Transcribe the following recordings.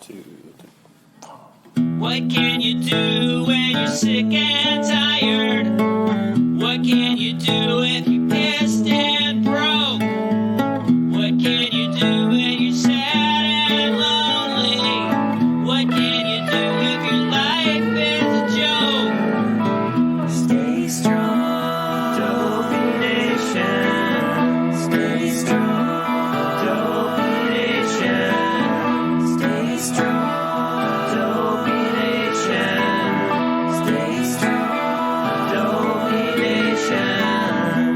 2. What can you do when you're sick and tired? What can you do if you're pissed and broke? What can you do when you're sad and lonely? What can you do if your life is a joke? Stay strong, Dopey Nation. Stay strong, Dopey Nation. Stay strong.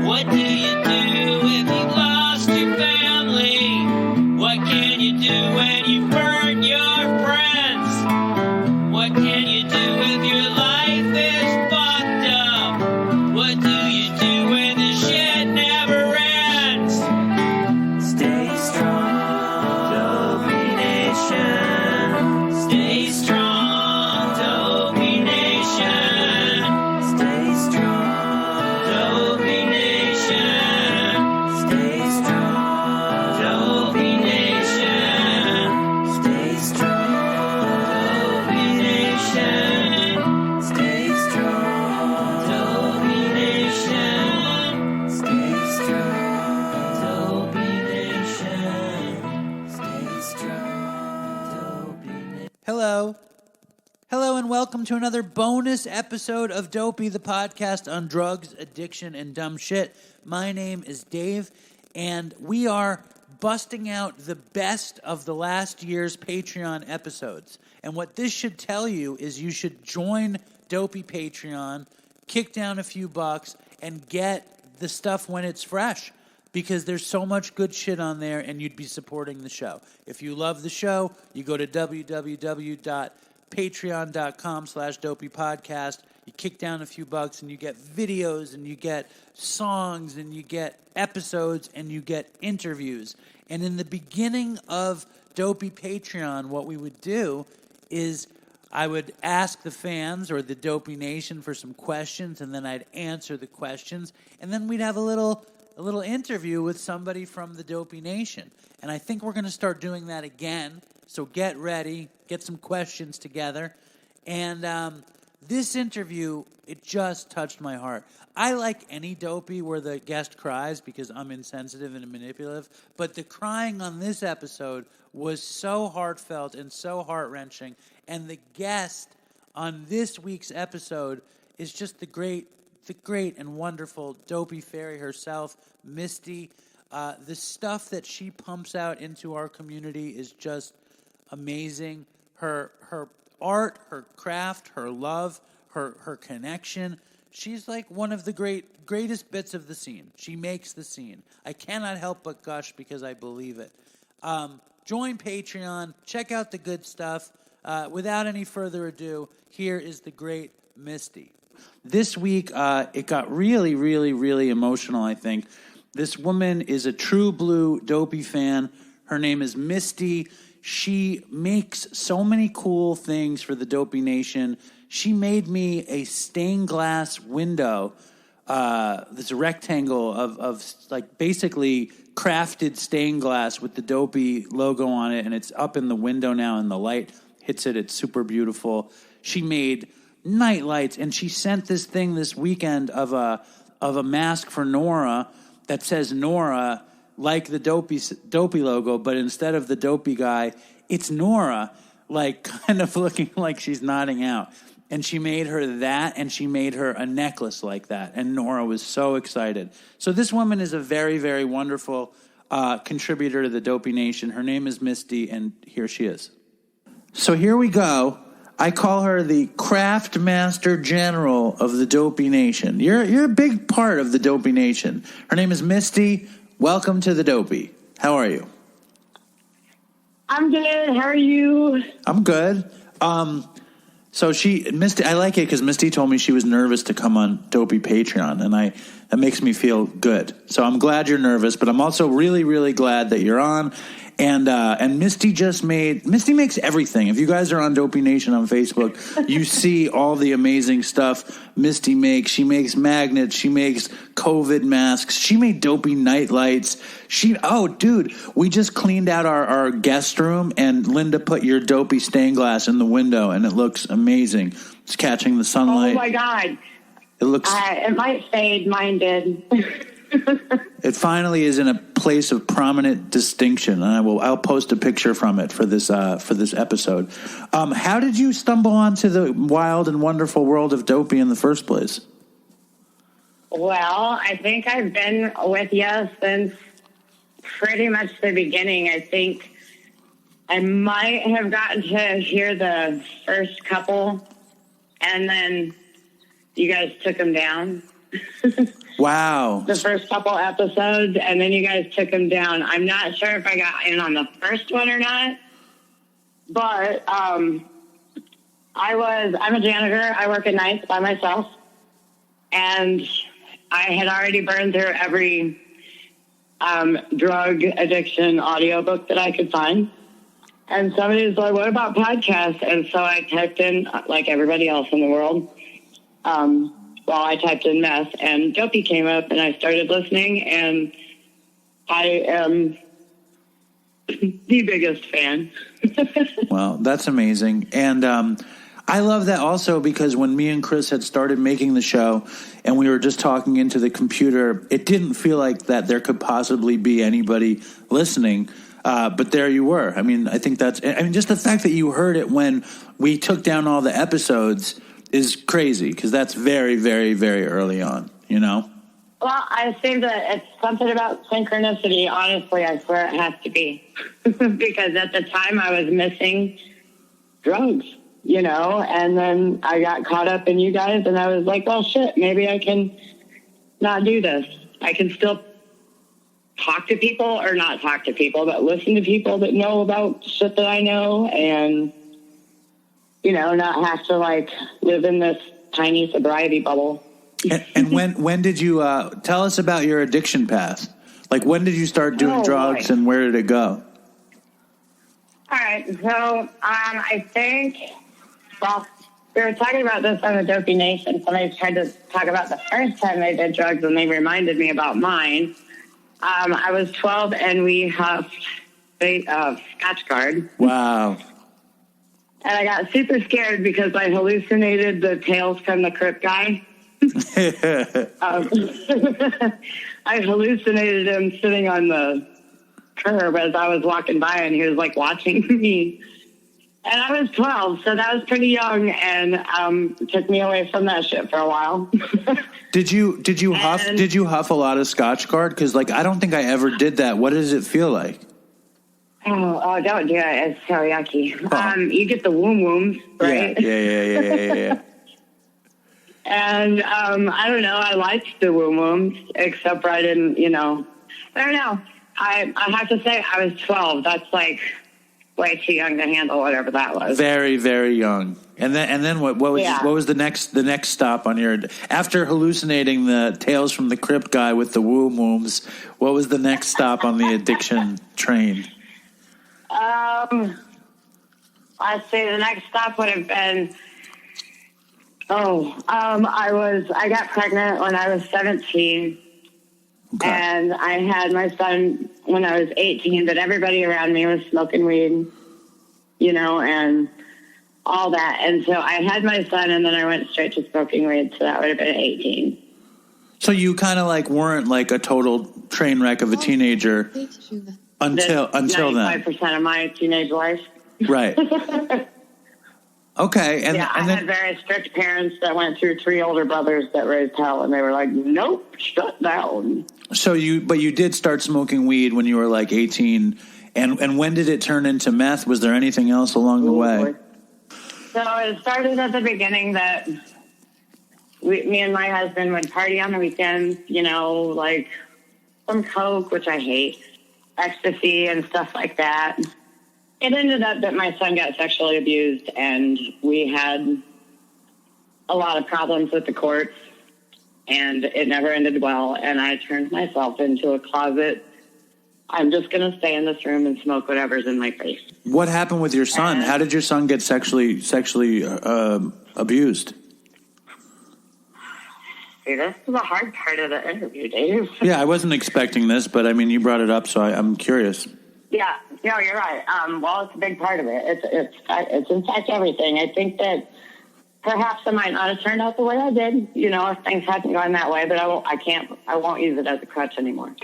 What do you do if you lost your family? What can you do when you burn your friends? What can you do if your life is fucked up? What do you do when the shit never ends? Stay strong, Dopey Nation. Stay strong, Dopey Nation. Stay strong, Dopey Nation. Stay strong, Dopey Nation. Stay strong, Dopey Nation. Stay strong, Dopey Nation. Stay strong, Dopey Nation. Stay strong, Dopey Nation. Hello, and welcome to another bonus episode of Dopey, the podcast on drugs, addiction, and dumb shit. My name is Dave, and we are busting out the best of the last year's Patreon episodes. And what this should tell you is you should join Dopey Patreon, kick down a few bucks, and get the stuff when it's fresh. Because there's so much good shit on there, and you'd be supporting the show. If you love the show, you go to www.patreon.com/dopeypodcast. You kick down a few bucks, and you get videos, and you get songs, and you get episodes, and you get interviews. And in the beginning of Dopey Patreon, what we would do is I would ask the fans or the Dopey Nation for some questions, and then I'd answer the questions, and then we'd have a little interview with somebody from the Dopey Nation. And I think we're going to start doing that again. So get ready, get some questions together. And this interview, it just touched my heart. I like any Dopey where the guest cries because I'm insensitive and manipulative. But the crying on this episode was so heartfelt and so heart-wrenching. And the guest on this week's episode is just the great and wonderful Dopey Fairy herself, Misty. The stuff that she pumps out into our community is just amazing. Her art, her craft, her love, her connection. She's like one of the greatest bits of the scene. She makes the scene. I cannot help but gush because I believe it. Join Patreon. Check out the good stuff. Without any further ado, here is the great Misty. This week, it got really, really, really emotional, I think. This woman is a true blue Dopey fan. Her name is Misty. She makes so many cool things for the Dopey Nation. She made me a stained glass window, this rectangle of like basically crafted stained glass with the Dopey logo on it, and it's up in the window now, and the light hits it. It's super beautiful. She made night lights, and she sent this thing this weekend of a mask for Nora that says Nora, like the Dopey logo, but instead of the Dopey guy, it's Nora, like kind of looking like she's nodding out. And she made her that, and she made her a necklace like that, and Nora was so excited. So this woman is a very, very wonderful contributor to the Dopey Nation. Her name is Misty, and here she is. So here we go. I call her the Craft Master General of the Dopey Nation. You're a big part of the Dopey Nation. Her name is Misty. Welcome to the Dopey. How are you? I'm good. How are you? I'm good. So Misty, I like it because Misty told me she was nervous to come on Dopey Patreon, and that makes me feel good. So I'm glad you're nervous, but I'm also really, really glad that you're on. And Misty Misty makes everything. If you guys are on Dopey Nation on Facebook, you see all the amazing stuff Misty makes. She makes magnets. She makes COVID masks. She made Dopey night lights. Dude, we just cleaned out our guest room, and Linda put your Dopey stained glass in the window, and it looks amazing. It's catching the sunlight. Oh my God. It looks. It might fade. Mine did. It finally is in a place of prominent distinction, and I'll post a picture from it for this episode. How did you stumble onto the wild and wonderful world of Dopey in the first place? Well, I think I've been with you since pretty much the beginning. I think I might have gotten to hear the first couple, and then you guys took them down. Wow. The first couple episodes, and then you guys took them down. I'm not sure if I got in on the first one or not, but I'm a janitor. I work at nights by myself, and I had already burned through every drug addiction audiobook that I could find. And somebody was like, what about podcasts? And so I typed in, like everybody else in the world, I typed in Meth, and Dopey came up, and I started listening, and I am the biggest fan. Wow, that's amazing. And I love that also because when me and Chris had started making the show and we were just talking into the computer, it didn't feel like that there could possibly be anybody listening. But there you were. I mean, I think just the fact that you heard it when we took down all the episodes is crazy because that's very, very, very early on, you know? Well, I think that it's something about synchronicity. Honestly, I swear it has to be. Because at the time I was missing drugs, you know, and then I got caught up in you guys and I was like, well, shit, maybe I can not do this. I can still talk to people or not talk to people, but listen to people that know about shit that I know and, you know, not have to like live in this tiny sobriety bubble. And when did you tell us about your addiction path? Like, when did you start doing drugs and where did it go? All right. So I think, we were talking about this on the Dopey Nation. Somebody tried to talk about the first time they did drugs and they reminded me about mine. I was 12 and we huffed Scotch Guard. Wow. And I got super scared because I hallucinated the Tales from the Crypt guy. I hallucinated him sitting on the curb as I was walking by, and he was like watching me. And I was 12, so that was pretty young, and it took me away from that shit for a while. Did you huff a lot of Scotch Guard? Because like I don't think I ever did that. What does it feel like? Oh, don't do it. It's so yucky. Oh. You get the wombs, right? Yeah. And I don't know. I liked the wombs, except I didn't. You know, I don't know. I have to say I was 12. That's like way too young to handle whatever that was. Very, very young. And then what was the next stop on your after hallucinating the Tales from the Crypt guy with the wombs? What was the next stop on the addiction train? I'd say the next stop would have been. I got pregnant when I was 17. Okay. And I had my son when I was 18, but everybody around me was smoking weed, you know, and all that. And so I had my son, and then I went straight to smoking weed, so that would have been 18. So you kind of like weren't like a total train wreck of a teenager until then. 95% of my teenage life. Right. Okay. And I had very strict parents that went through 3 older brothers that raised hell, and they were like, nope, shut down. So you did start smoking weed when you were like 18, and when did it turn into meth? Was there anything else along the way? So it started at the beginning that me and my husband would party on the weekends, you know, like some coke, which I hate, ecstasy and stuff like that. It ended up that my son got sexually abused, and we had a lot of problems with the courts, and it never ended well, and I turned myself into a closet I'm just going to stay in this room and smoke whatever's in my face. What happened with your son? How did your son get sexually abused? See, this is the hard part of the interview, Dave. Yeah, I wasn't expecting this, but I mean, you brought it up, so I'm curious. Yeah, no, you're right. Well, it's a big part of it. It's in fact everything. I think that perhaps I might not have turned out the way I did, if things hadn't gone that way, but I won't use it as a crutch anymore.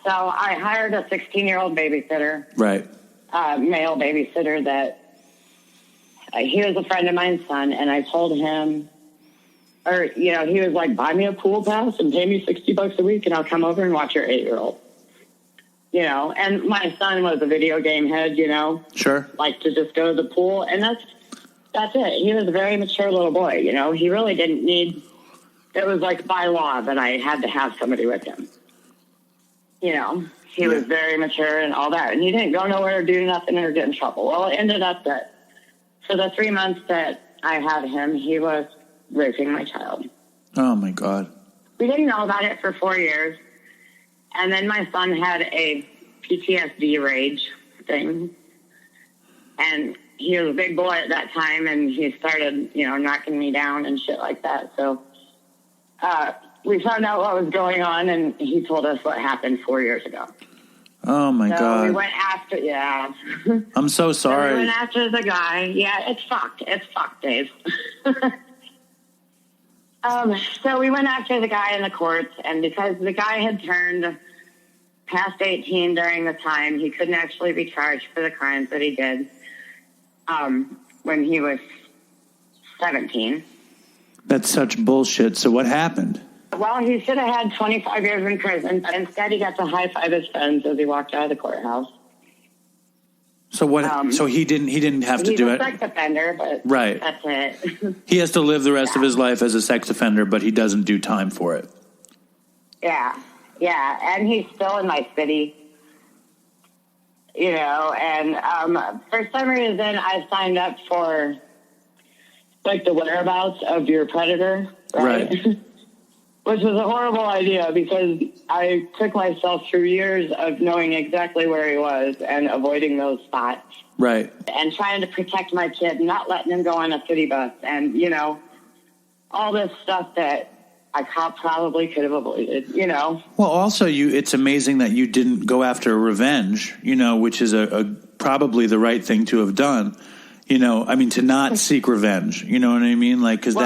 So I hired a 16-year-old babysitter. Right. Male babysitter that he was a friend of mine's son, and I told him, he was like, buy me a pool pass and pay me $60 a week, and I'll come over and watch your 8-year-old. And my son was a video game head, Sure. Like to just go to the pool, and that's it. He was a very mature little boy, He really didn't need, it was like by law that I had to have somebody with him. He was very mature and all that, and he didn't go nowhere or do nothing or get in trouble. Well, it ended up that for the 3 months that I had him, he was raping my child. Oh, my God. We didn't know about it for 4 years. And then my son had a PTSD rage thing. And he was a big boy at that time, and he started, knocking me down and shit like that. So we found out what was going on, and he told us what happened 4 years ago. Oh, my God. We went after, yeah. I'm so sorry. So we went after the guy. Yeah, it's fucked. It's fucked, Dave. So we went after the guy in the courts, and because the guy had turned past 18 during the time, he couldn't actually be charged for the crimes that he did when he was 17. That's such bullshit. So what happened? Well, he should have had 25 years in prison, but instead he got to high-five his friends as he walked out of the courthouse. So what? So he didn't have to do it. He's a sex offender, but right. That's it. He has to live the rest of his life as a sex offender, but he doesn't do time for it. Yeah, and he's still in my city, and for some reason I signed up for like the whereabouts of your predator, right? Which was a horrible idea because I took myself through years of knowing exactly where he was and avoiding those spots. Right. And trying to protect my kid, not letting him go on a city bus and, all this stuff that I probably could have avoided, Well, also, it's amazing that you didn't go after revenge, which is probably the right thing to have done. To not seek revenge. You know what I mean? Like, because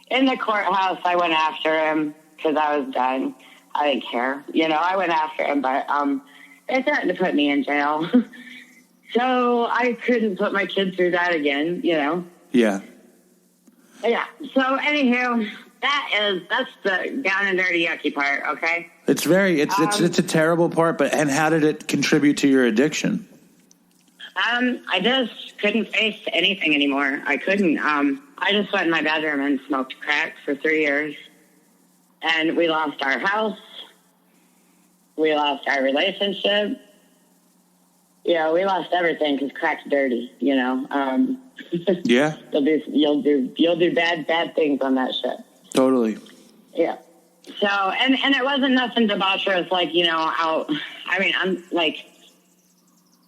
in the courthouse, I went after him because I was done. I didn't care. I went after him, but they threatened to put me in jail. So I couldn't put my kid through that again, Yeah. Yeah. So, anywho, that's the down and dirty, yucky part, okay? It's a terrible part, and how did it contribute to your addiction? I just couldn't face anything anymore. I couldn't. I just went in my bedroom and smoked crack for 3 years. And we lost our house. We lost our relationship. We lost everything because crack's dirty, Yeah. You'll do bad things on that shit. Totally. Yeah. So, and it wasn't nothing debaucherous like, I'm like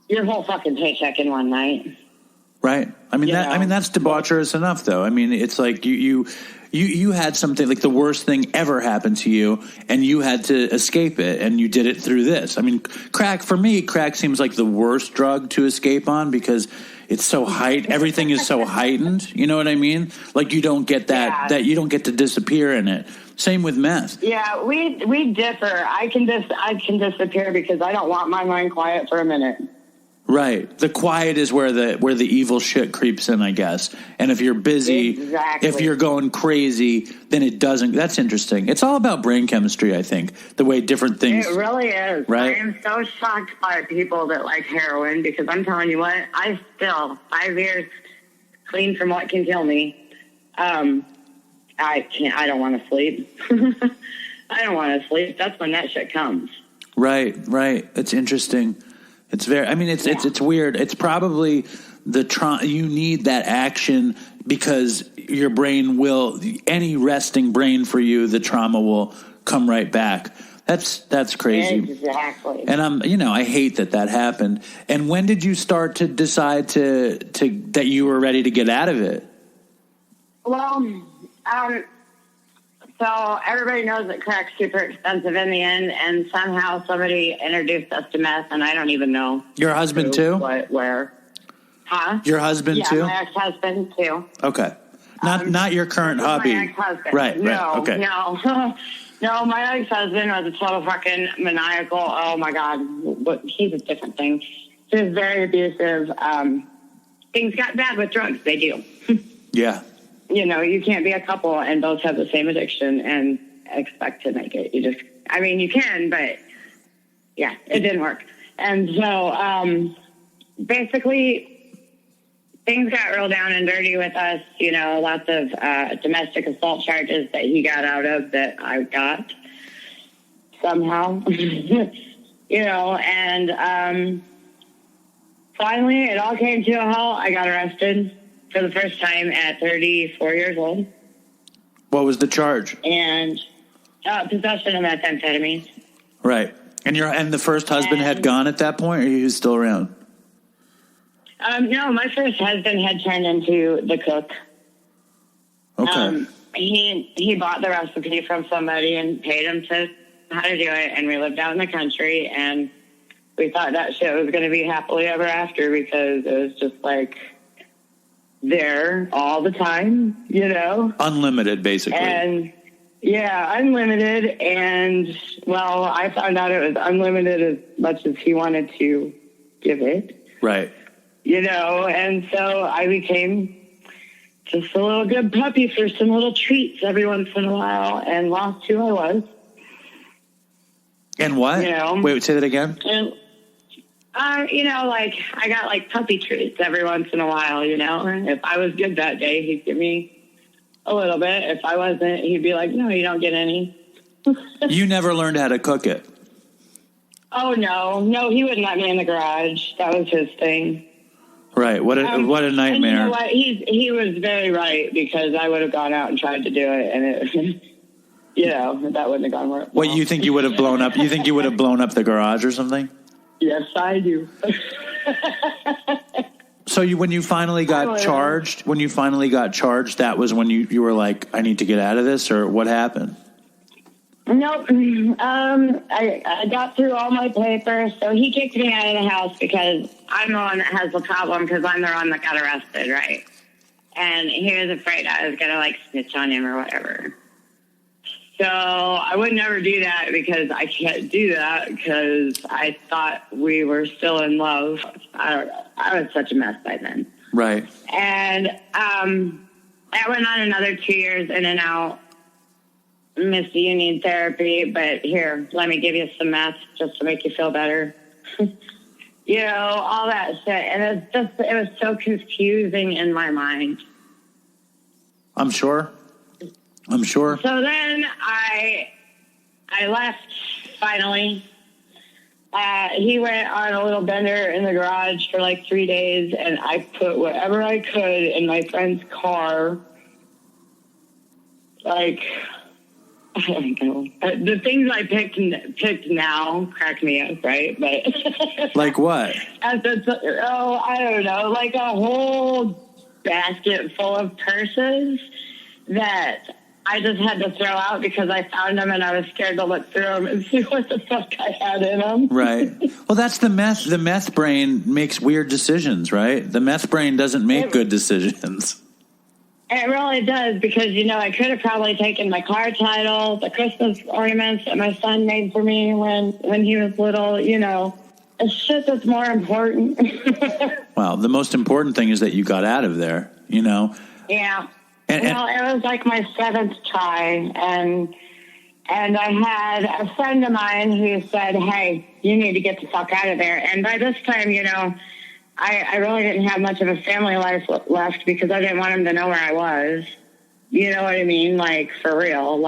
your whole fucking paycheck in one night. Right. That's debaucherous enough, though. It's like you had something like the worst thing ever happened to you, and you had to escape it, and you did it through this. Crack seems like the worst drug to escape on because it's so everything is so heightened. You know what I mean? Like you don't get that you don't get to disappear in it. Same with meth. Yeah, we differ. I can disappear because I don't want my mind quiet for a minute. Right. The quiet is where the evil shit creeps in, I guess. And if you're busy, if you're going crazy, then it doesn't. That's interesting. It's all about brain chemistry, I think, the way different things. It really is. Right? I am so shocked by people that like heroin because I'm telling you what, I still, 5 years clean from what can kill me. I don't want to sleep. I don't want to sleep. That's when that shit comes. Right. It's interesting. It's very. It's weird. It's probably you need that action because your brain any resting brain for you, the trauma will come right back. That's crazy. Exactly. And I hate that happened. And when did you start to decide to that you were ready to get out of it? Well, so everybody knows that crack's super expensive in the end, and somehow somebody introduced us to meth, and I don't even know. Your husband too? What, where? Huh? Your husband too? Yeah, my ex-husband too. Okay. Not your current hubby. My ex-husband. Right. No, Okay. No. No, my ex-husband was a total fucking maniacal. Oh my God. He's a different thing. He was very abusive. Things got bad with drugs. They do. Yeah. You can't be a couple and both have the same addiction and expect to make it. You can, but yeah, it didn't work. And so, basically things got real down and dirty with us, lots of, domestic assault charges that he got out of that I got somehow, and, finally it all came to a halt. I got arrested for the first time at 34 years old. What was the charge? And possession of methamphetamine. Right. And the first husband had gone at that point, or he was still around? No, my first husband had turned into the cook. Okay. He bought the recipe from somebody and paid him how to do it, and we lived out in the country, and we thought that shit was going to be happily ever after because it was just like there all the time, Unlimited, basically. And yeah, unlimited. And well, I found out it was unlimited as much as he wanted to give it. Right. And so I became just a little good puppy for some little treats every once in a while and lost who I was. And what? Wait, say that again? And, I got puppy treats every once in a while, and if I was good that day, he'd give me a little bit. If I wasn't, he'd be like, no, you don't get any. You never learned how to cook it? Oh, no, he wouldn't let me in the garage. That was his thing. Right. What a nightmare. And you know what? He was very right because I would have gone out and tried to do it, and it, that wouldn't have gone well. What, you think you would have blown up? You think you would have blown up the garage or something? Yes, I do. So when you finally got charged, that was when you were like, I need to get out of this, or what happened? Nope. I got through all my papers, so he kicked me out of the house because I'm the one that has the problem because I'm the one that got arrested, right? And he was afraid I was going to snitch on him or whatever. So I would never do that because I can't do that because I thought we were still in love. I don't know. I was such a mess by then. Right. And I went on another 2 years in and out. Misty, you need therapy, but here, let me give you some meth just to make you feel better. All that shit. And it was so confusing in my mind. I'm sure. So then I left finally. He went on a little bender in the garage for 3 days, and I put whatever I could in my friend's car. I don't know. The things I picked now crack me up, right? But like what? I don't know. Like a whole basket full of purses that I just had to throw out because I found them and I was scared to look through them and see what the fuck I had in them. Right. Well, that's the meth. The meth brain makes weird decisions, right? The meth brain doesn't make good decisions. It really does because, I could have probably taken my car title, the Christmas ornaments that my son made for me when he was little, it's shit that's more important. Well, the most important thing is that you got out of there, Yeah. It was like my 7th try, and I had a friend of mine who said, hey, you need to get the fuck out of there. And by this time, I really didn't have much of a family life left because I didn't want him to know where I was. You know what I mean? For real,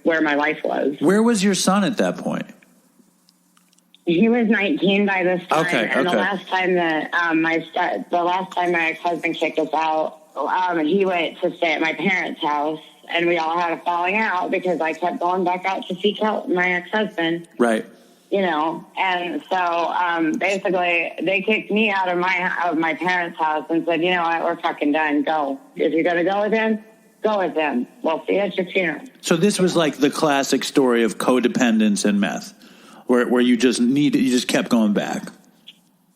where my life was. Where was your son at that point? He was 19 by this time. Okay. The last time that my ex-husband kicked us out, he went to stay at my parents' house and we all had a falling out because I kept going back out to see my ex-husband. Right. You know, and so basically they kicked me out of my parents' house and said, you know what, we're fucking done. Go. If you're going to go with him, go with him. We'll see you at your funeral. So this was like the classic story of codependence and meth, where you just kept going back.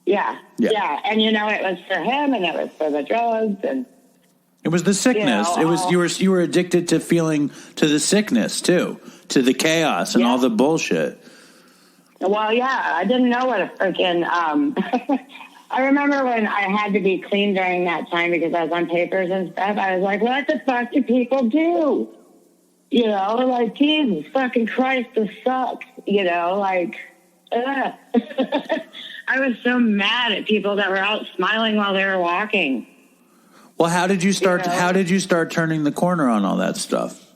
Yeah. And you know, it was for him, and it was for the drugs, and it was the sickness. You know, it was you were addicted to the sickness too, to the chaos and all the bullshit. Well, yeah, I didn't know what a freaking. I remember when I had to be clean during that time because I was on papers and stuff. I was like, what the fuck do people do? You know, like, Jesus fucking Christ, this sucks. You know, like, ugh. I was so mad at people that were out smiling while they were walking. Well, how did you start? You know? How did you start turning the corner on all that stuff?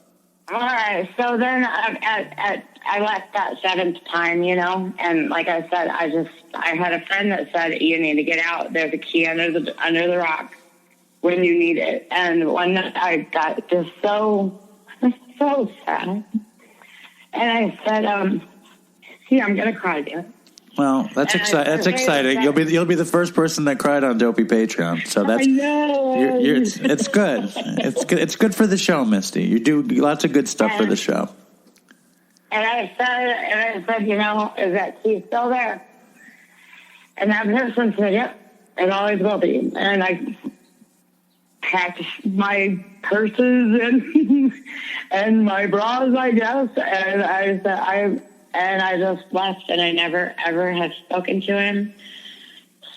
All right, so then I left that seventh time, you know, and like I said, I had a friend that said, you need to get out. There's a key under the rock when you need it. And one night I got just so sad. And I said, see, I'm going to cry, dude. Well, that's exciting. That's exciting. You'll be the first person that cried on Dopey Patreon. So that's I know. It's good. It's good for the show, Misty. You do lots of good stuff for the show. And I said, you know, is that key still there? And that person said, yep, it always will be. And I packed my purses and my bras, I guess. And I said, I just left, and I never, ever have spoken to him,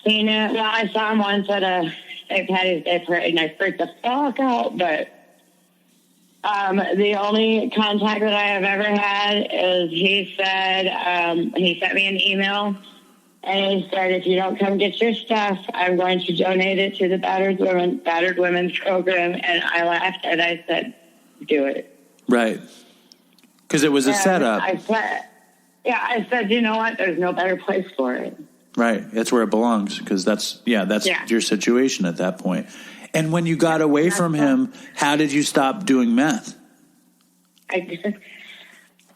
seen it. Well, I saw him once at a St. Patty's Day parade, and I freaked the fuck out. But the only contact that I have ever had is he said, he sent me an email, and he said, if you don't come get your stuff, I'm going to donate it to the Battered Women's Program. And I laughed, and I said, do it. Right. Because it was a setup. I said, you know what? There's no better place for it. Right. That's where it belongs, because that's your situation at that point. And when you got away from him, how did you stop doing meth?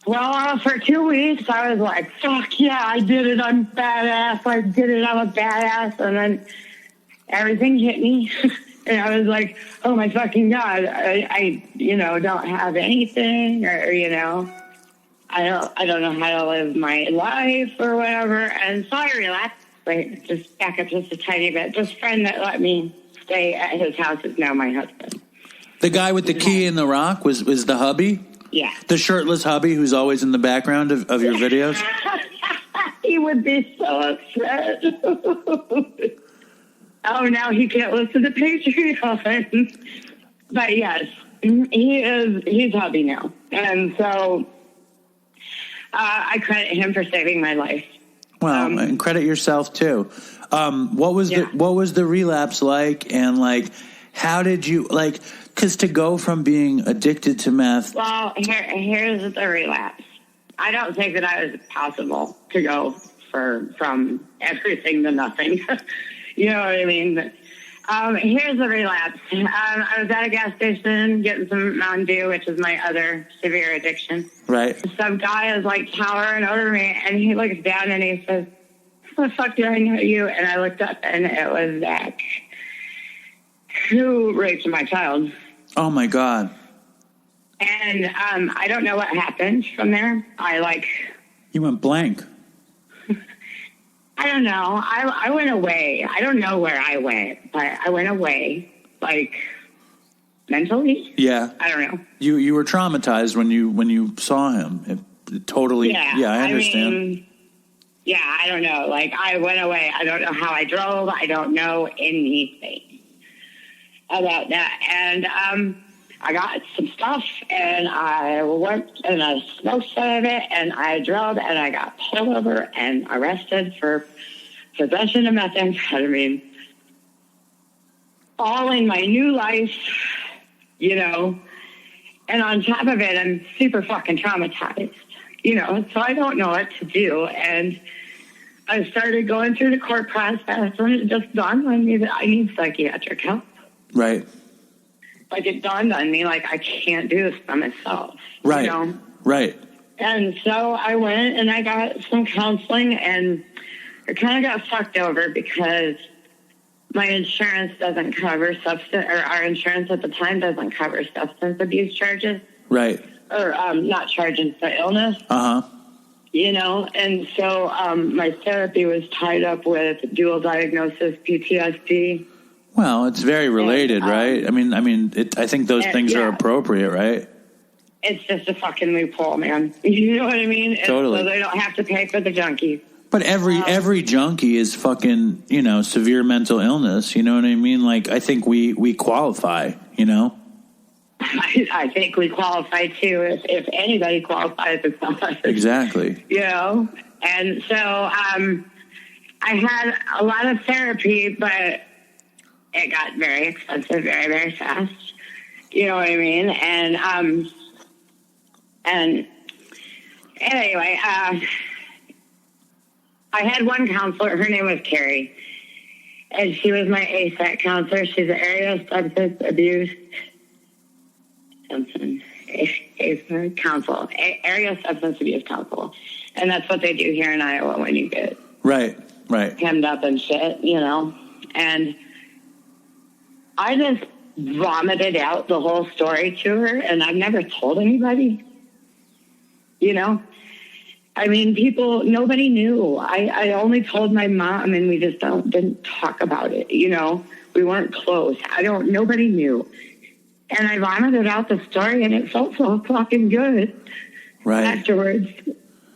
Well, for 2 weeks, I was like, fuck yeah, I did it. I'm badass. I did it. I'm a badass. And then everything hit me. And I was like, oh, my fucking God. I don't have anything, or, you know. I don't know how to live my life or whatever. And so I relapsed. Wait, just back up just a tiny bit. This friend that let me stay at his house is now my husband. The guy with the key in the rock was the hubby? Yeah. The shirtless hubby who's always in the background of your videos? He would be so upset. Oh, now he can't listen to Patreon. But yes, he's hubby now. And so I credit him for saving my life. Well, and credit yourself too. What was the relapse like, and like, how did you because to go from being addicted to meth? Well, here's the relapse. I don't think that I was possible to go from everything to nothing. You know what I mean? But, here's the relapse. I was at a gas station getting some Mountain Dew, which is my other severe addiction. Right. Some guy is like towering over me, and he looks down and he says, "What the fuck do I know you?" And I looked up, and it was Zach, who raped my child. Oh my God. And I don't know what happened from there. You went blank. I don't know. I went away. I don't know where I went, but I went away, mentally. Yeah. I don't know. You were traumatized when you saw him. It totally. Yeah, I understand. I don't know. I went away. I don't know how I drove. I don't know anything about that. And I got some stuff, and I worked, and I smoked some of it, and I drove, and I got pulled over and arrested for possession of methamphetamine. All in my new life, you know. And on top of it, I'm super fucking traumatized, you know. So I don't know what to do. And I started going through the court process, and it just dawned on me that I need psychiatric help. Right. like, it dawned on me, like, I can't do this by myself. Right. You know? Right. And so I went and I got some counseling, and I kind of got fucked over because my insurance doesn't cover our insurance at the time doesn't cover substance abuse charges. Right. Or not charges, but illness. Uh-huh. You know, and so my therapy was tied up with dual diagnosis PTSD. Well, it's very related, right? I mean, I think those things are appropriate, right? It's just a fucking loophole, man. You know what I mean? Totally. So they don't have to pay for the junkies. But every junkie is fucking, you know, severe mental illness. You know what I mean? Like, I think we qualify, you know? I think we qualify too. If anybody qualifies, it's us. Exactly. You know? And so I had a lot of therapy, but it got very expensive very, very fast. You know what I mean? And anyway, I had one counselor. Her name was Carrie, and she was my ASAC counselor. She's an area substance abuse counsel, area substance abuse counsel, and that's what they do here in Iowa when you get right hemmed up and shit, you know. And I just vomited out the whole story to her, and I've never told anybody, you know. I mean, nobody knew. I only told my mom, and we just didn't talk about it, you know. We weren't close. Nobody knew. And I vomited out the story, and it felt so fucking good afterwards.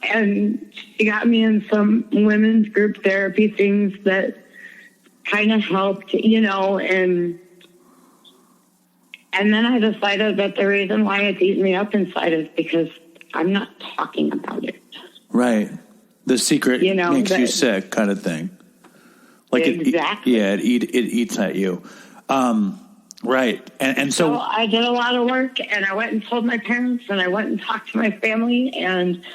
And she got me in some women's group therapy things that kind of helped, you know, and then I decided that the reason why it's eating me up inside is because I'm not talking about it. Right. The secret, you know, makes you sick kind of thing. Like exactly. It eats at you. Right. And so I did a lot of work, and I went and told my parents, and I went and talked to my family, and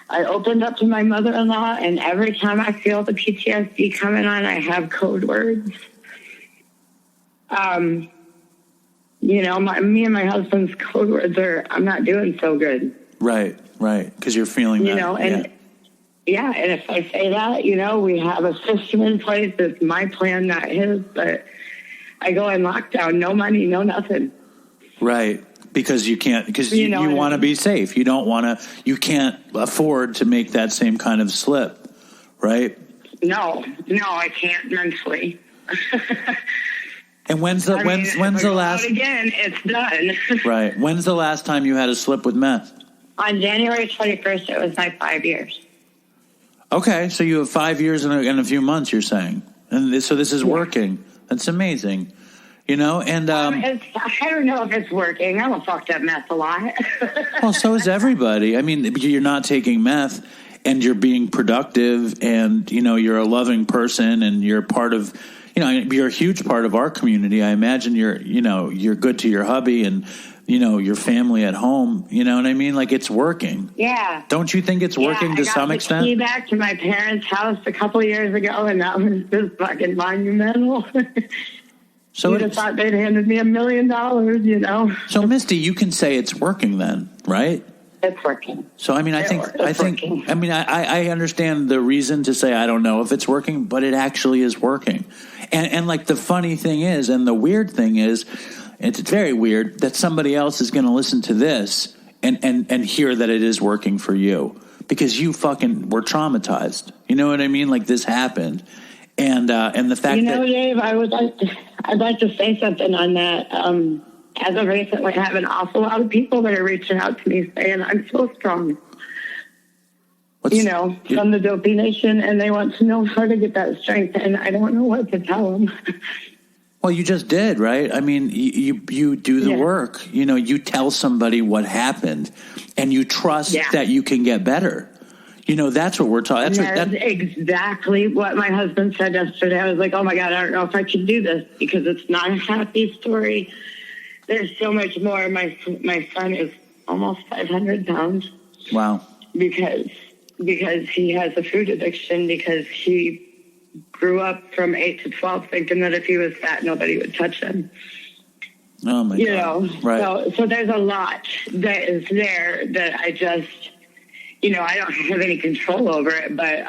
I opened up to my mother-in-law, and every time I feel the PTSD coming on, I have code words. You know, me and my husband's code words are, I'm not doing so good. Right. Because you're feeling you that. You know, and and if I say that, you know, we have a system in place. It's my plan, not his, but I go in lockdown, no money, no nothing. Right. Because you can't, because you want to be safe. You can't afford to make that same kind of slip, right? No, I can't mentally. And when's the last? Again, it's done. Right. When's the last time you had a slip with meth? On January 21st, it was my 5 years. Okay, so you have 5 years in a few months, you're saying. And so this is working. That's amazing. You know, and... I don't know if it's working. I'm a fucked up meth a lot. Well, so is everybody. I mean, you're not taking meth, and you're being productive, and, you know, you're a loving person, and you're part of... You know, you're a huge part of our community. I imagine you're good to your hubby and, you know, your family at home. You know what I mean? Like, it's working. Yeah. Don't you think it's working to some extent? I got the key back to my parents' house a couple of years ago, and that was just fucking monumental. So you'd have thought they'd handed me $1 million, you know. So, Misty, you can say it's working then, right? It's working. So, I mean, I understand the reason to say I don't know if it's working, but it actually is working. And like, the funny thing is, and the weird thing is, it's very weird that somebody else is going to listen to this and hear that it is working for you, because you fucking were traumatized. You know what I mean? Like, this happened. And the fact you know, Dave, I'd like to say something on that. As of recently, I have an awful lot of people that are reaching out to me saying, I'm so strong. From the Dopey Nation, and they want to know how to get that strength, and I don't know what to tell them. Well, you just did, right? I mean, you do the work. You know, you tell somebody what happened, and you trust that you can get better. You know, that's what we're talking. That's exactly what my husband said yesterday. I was like, oh, my God, I don't know if I can do this, because it's not a happy story. There's so much more. My son is almost 500 pounds. Wow. Because he has a food addiction, because he grew up from 8 to 12 thinking that if he was fat, nobody would touch him. Oh my God. Right. So there's a lot that is there that I just, I don't have any control over it, but,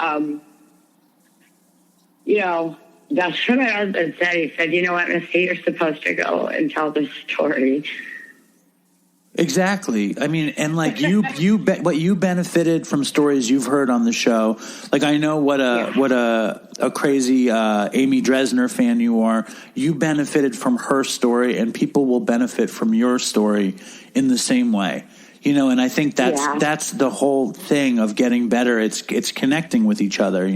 that's what my husband said. He said, you know what, Misty, you're supposed to go and tell this story. Exactly. I mean, and like what you benefited from stories you've heard on the show. Like I know what a crazy Amy Dresner fan you are. You benefited from her story, and people will benefit from your story in the same way. And I think that's the whole thing of getting better. It's connecting with each other.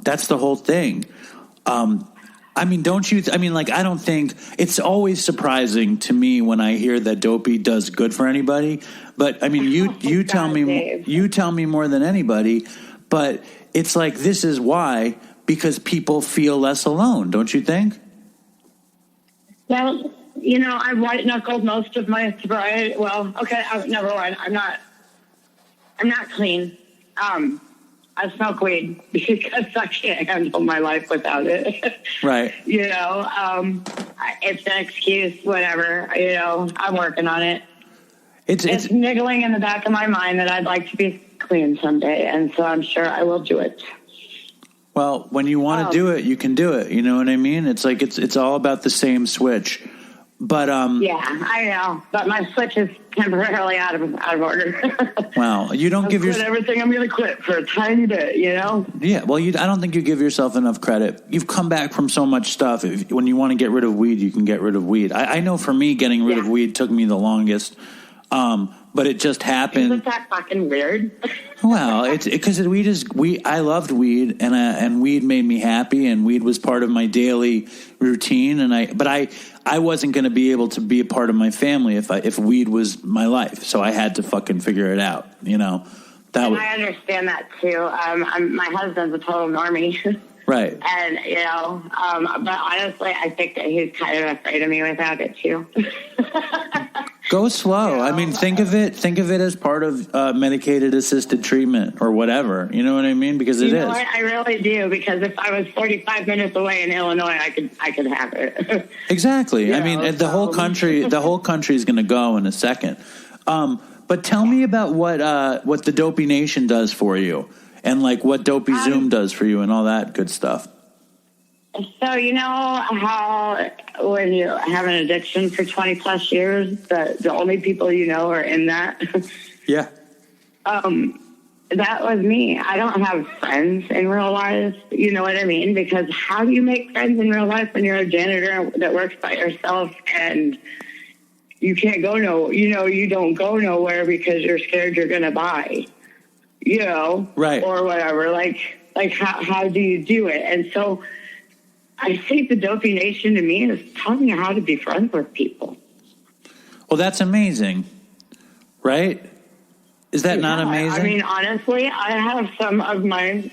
That's the whole thing. I mean, I don't think it's always surprising to me when I hear that Dopey does good for anybody. But I mean, you tell me more than anybody. But it's like, this is why, because people feel less alone. Don't you think? Well, I white knuckled most of my sobriety. Well, okay, number one, I'm not clean. I smoke weed because I can't handle my life without it. Right. It's an excuse, whatever. I'm working on it. It's niggling in the back of my mind that I'd like to be clean someday, and so I'm sure I will do it. Well, when you want to do it, you can do it. You know what I mean? It's like it's all about the same switch. But yeah, I know. But my switch is temporarily out of order. Wow, you don't give yourself everything. I'm going to quit for a tiny bit. Yeah, well, I don't think you give yourself enough credit. You've come back from so much stuff. When you want to get rid of weed, you can get rid of weed. I know for me, getting rid of weed took me the longest. But it just happened. Isn't that fucking weird? Well, it's because weed. I loved weed, and weed made me happy, and weed was part of my daily routine. But I wasn't going to be able to be a part of my family if weed was my life. So I had to fucking figure it out. I understand that too. My husband's a total normie. Right. And, but honestly, I think that he's kind of afraid of me without it too. Go slow. I mean, think of it as part of medicated assisted treatment or whatever. You know what I mean? Because it is. What? I really do. Because if I was 45 minutes away in Illinois, I could have it. Exactly. I mean, the whole country is going to go in a second. But tell me about what the Dopey Nation does for you, and like what Dopey Zoom does for you, and all that good stuff. So you know how when you have an addiction for 20 plus years, the only people are in that. Yeah. That was me. I don't have friends in real life. You know what I mean? Because how do you make friends in real life when you're a janitor that works by yourself and you can't go you don't go nowhere because you're scared you're going to buy, right. Or whatever. Like how do you do it? And so I think the Dopey Nation to me is telling you how to be friends with people. Well, that's amazing, right? Is that not amazing? I mean, honestly, I have some of mine.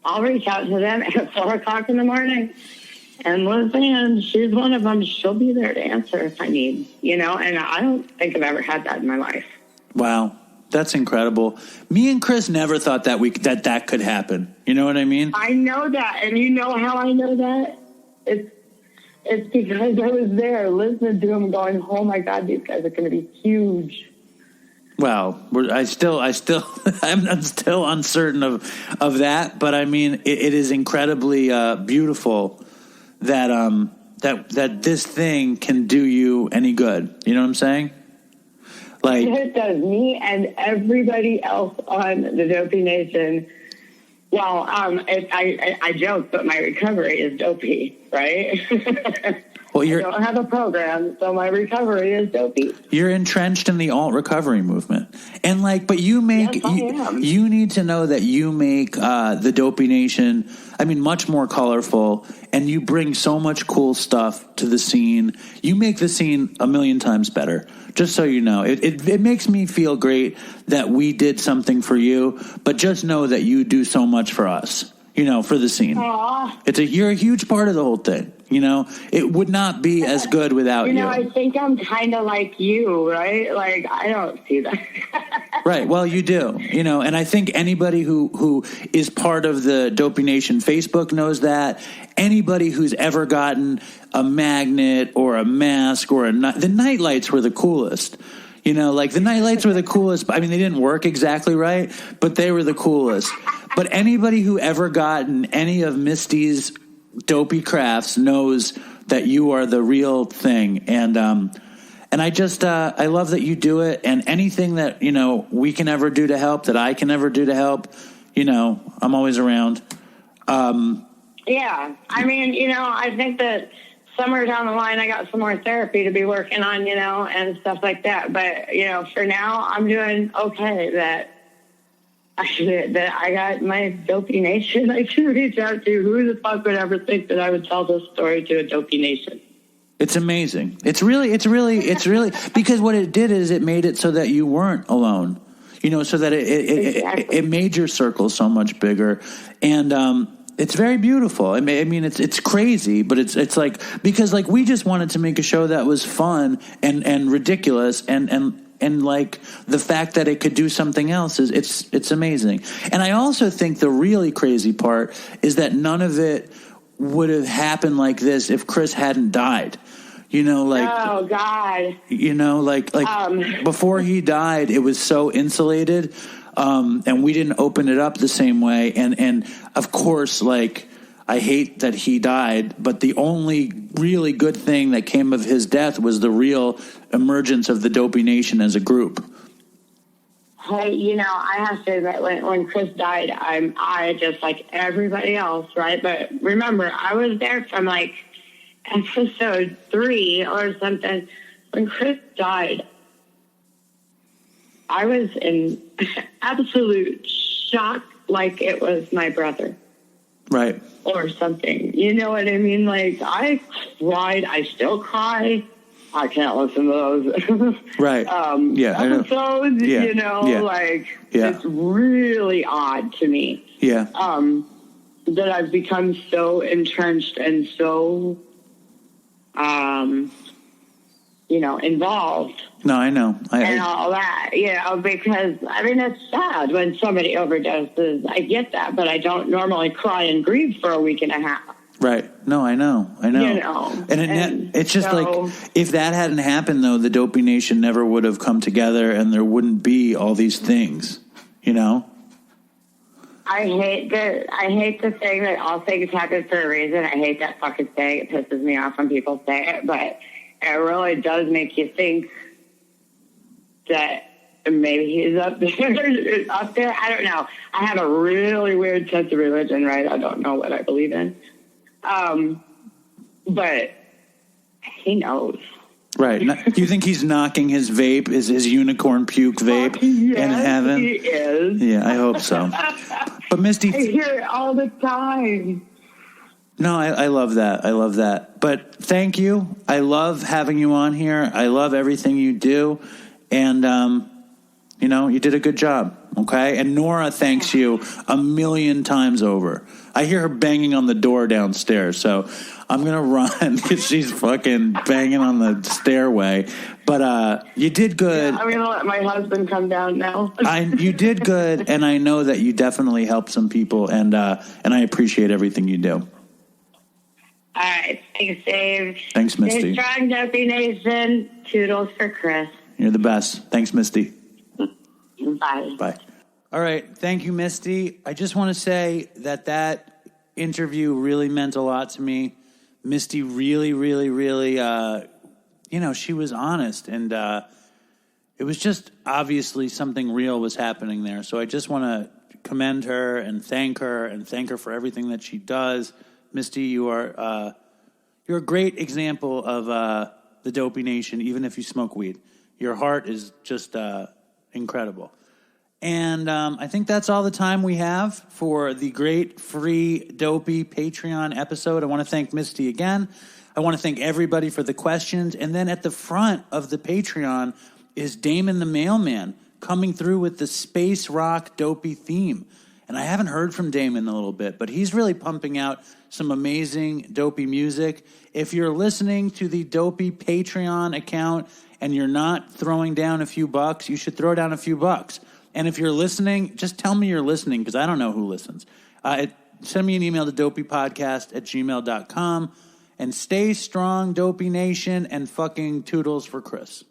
I'll reach out to them at 4 o'clock in the morning. And Lizanne, she's one of them. She'll be there to answer if I need, and I don't think I've ever had that in my life. Wow. That's incredible. Me and Chris never thought that could happen. You know what I mean? I know that. And you know how I know that? It's because I was there listening to them going, oh my God, these guys are going to be huge. Well, I'm still uncertain of that, but I mean, it is incredibly beautiful that this thing can do you any good. You know what I'm saying? Like it does me and everybody else on the Dopey Nation. Well, I joke, but my recovery is dopey, right? Well, I don't have a program, so my recovery is dopey. You're entrenched in the alt recovery movement, and but you make you need to know that you make the Dopey Nation, I mean, much more colorful, and you bring so much cool stuff to the scene. You make the scene a million times better. Just so you know, it makes me feel great that we did something for you, but just know that you do so much for us. For the scene. Aww. You're a huge part of the whole thing. It would not be as good without you. I think I'm kind of like you, right? Like, I don't see that. Right. Well, you do, and I think anybody who is part of the Dopey Nation Facebook knows that. Anybody who's ever gotten a magnet or a mask or the nightlights were the coolest. Like the nightlights were the coolest. I mean, they didn't work exactly right, but they were the coolest. But anybody who ever gotten any of Misty's Dopey crafts knows that you are the real thing. And I just, I love that you do it, and anything that, we can ever do to help, that I can ever do to help, I'm always around. Yeah. I mean, I think that somewhere down the line, I got some more therapy to be working on, and stuff like that. But, for now, I'm doing okay that I got my Dopey Nation I can reach out to. Who the fuck would ever think that I would tell this story to a Dopey Nation? It's amazing. It's really, because what it did is it made it so that you weren't alone, so that it made your circle so much bigger. And it's very beautiful. I mean, it's crazy, but it's like, because like we just wanted to make a show that was fun and ridiculous and like the fact that it could do something else it's amazing. And I also think the really crazy part is that none of it would have happened like this if Chris hadn't died. Oh God. Before he died, it was so insulated, and we didn't open it up the same way. And of course, like, I hate that he died, but the only really good thing that came of his death was the real emergence of the Dopey Nation as a group. Hey, I have to say that when Chris died, I just like everybody else, right? But remember, I was there from like episode 3 or something. When Chris died, I was in absolute shock, like it was my brother. Right. Or something. You know what I mean? Like, I cried. I still cry. I can't listen to those right. episodes, it's really odd to me. Yeah. That I've become so entrenched and so, involved. No, I know. And all that, because, I mean, it's sad when somebody overdoses. I get that, but I don't normally cry and grieve for a week and a half. Right. No, I know. And it's just like, if that hadn't happened, though, the Dopey Nation never would have come together and there wouldn't be all these things, I hate the saying that all things happen for a reason. I hate that fucking saying. It pisses me off when people say it, but it really does make you think that maybe he's up there. I don't know. I have a really weird sense of religion, right? I don't know what I believe in. But he knows. Right. Do you think he's knocking his vape, his unicorn puke vape in heaven? He is. Yeah, I hope so. But Misty, I hear it all the time. No, I love that. I love that. But thank you. I love having you on here. I love everything you do. And, you did a good job. Okay. And Nora thanks you a million times over. I hear her banging on the door downstairs. So I'm going to run because she's fucking banging on the stairway. But you did good. Yeah, I'm going to let my husband come down now. You did good. And I know that you definitely helped some people. And I appreciate everything you do. All right. Thanks, Dave. Thanks, Misty. Stay strong, Dopey Nation. Toodles for Chris. You're the best. Thanks, Misty. Bye. Bye. All right. Thank you, Misty. I just want to say that interview really meant a lot to me. Misty really, really, really, she was honest. And it was just obviously something real was happening there. So I just want to commend her and thank her for everything that she does. Misty, you're a great example of the Dopey Nation, even if you smoke weed. Your heart is just incredible. And I think that's all the time we have for the great free Dopey Patreon episode. I want to thank Misty again. I want to thank everybody for the questions. And then at the front of the Patreon is Damon the Mailman coming through with the space rock Dopey theme. And I haven't heard from Damon in a little bit, but he's really pumping out some amazing Dopey music. If you're listening to the Dopey Patreon account and you're not throwing down a few bucks, you should throw down a few bucks. And if you're listening, just tell me you're listening because I don't know who listens. Send me an email to dopeypodcast@gmail.com. And stay strong, Dopey Nation, and fucking toodles for Chris.